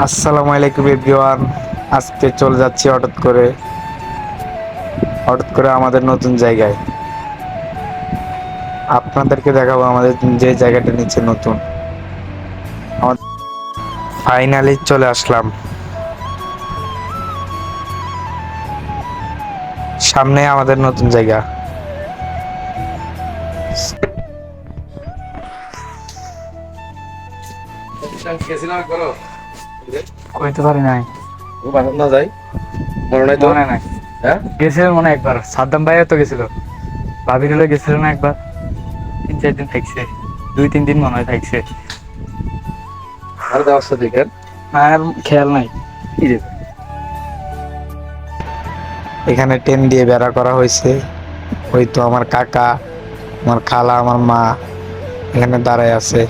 আসসালামু আলাইকুম এভরিওয়ান। আজকে চলে যাচ্ছি হঠাৎ করে আমাদের নতুন জায়গায়। আপনাদেরকে দেখাবো আমাদের যে জায়গাটা নিচে নতুন। ফাইনালি চলে আসলাম। সামনে আমাদের নতুন জায়গা। কইতে পারি নাই। না যাই মনে নাই তো। মনে নাই। হ্যাঁ গেছিল মনে একবার, সাদ্দাম ভাইয়া তো গেছিল, ভাবির হলে গেছিল না একবার। 3-4 দিন থাকছে, 2-3 দিন মনে হয় থাকছে। আর ব্যবস্থা দেখেন। আর খেয়াল নাই। কি রে, এখানে টেন দিয়ে বেড়া করা হয়েছে। ওই তো আমার কাকা, আমার খালা, আমার মা এখানে দাঁড়ায় আছে,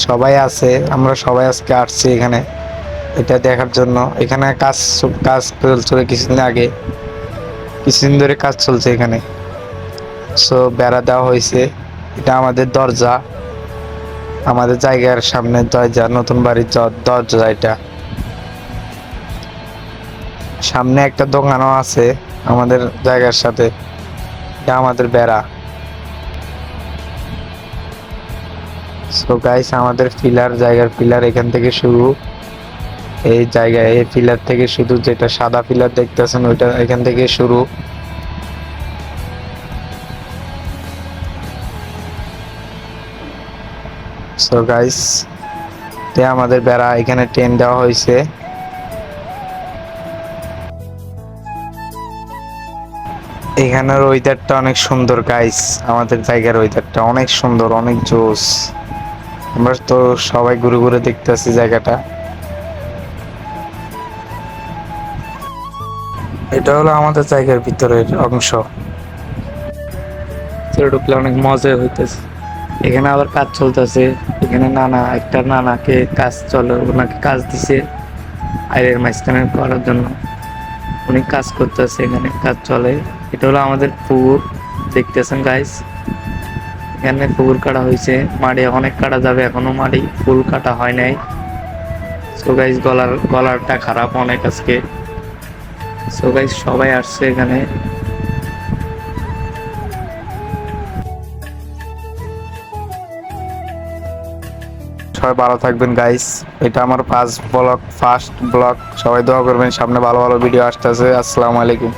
সবাই আছে। আমরা সবাই আজকে আসছি এখানে এটা দেখার জন্য। এখানে কাজ চলছে কিছুদিন ধরে কাজ চলছে এখানে। সো বেড়া দেওয়া হয়েছে। এটা আমাদের দরজা, আমাদের জায়গার সামনে দরজা, নতুন বাড়ির দরজা। এটা সামনে একটা দোকানও আছে আমাদের জায়গার সাথে। এটা আমাদের বেড়া। সো গাইস, আমাদের জায়গার পিলার এখান থেকে শুরু। এই জায়গায় এই পিলার থেকে শুধু, যেটা সাদা পিলার দেখতেছেন ওইটা এখান থেকে শুরু। সো গাইস, আমাদের বেড়া, এখানে টেন দেওয়া হয়েছে। এখানের ওয়েদারটা অনেক সুন্দর গাইস, আমাদের জায়গার ওয়েদারটা অনেক সুন্দর, অনেক জোস। আমরা তো সবাই ঘুরে ঘুরে দেখতেছি জায়গাটা। এটা হলো আমাদের জায়গার ভিতরের অংশ। ঢুকলে অনেক মজা হইতেছে। এখানে আবার কাজ চলতেছে। এখানে একটা নানাকে কাজ চলে, ওনাকে কাজ দিছে আইলের মাঝখানে করার জন্য। উনি কাজ করতেছে, এখানে কাজ চলে। এটা হলো আমাদের পুকুর, দেখতেছেন গাইস। এখানে পুকুর কাটা হয়েছে, মাটি অনেক কাটা যাবে, এখনো মাটি ফুল কাটা হয় নাই। সো গাইস, গলারটা খারাপ অনেক আজকে। সো গাইস, সবাই আসছে এখানে। সবাই ভালো থাকবেন গাইস। এটা আমার ফার্স্ট ব্লগ। সবাই দোয়া করবেন, সামনে ভালো ভালো ভিডিও আসতেছে। আসসালামু আলাইকুম।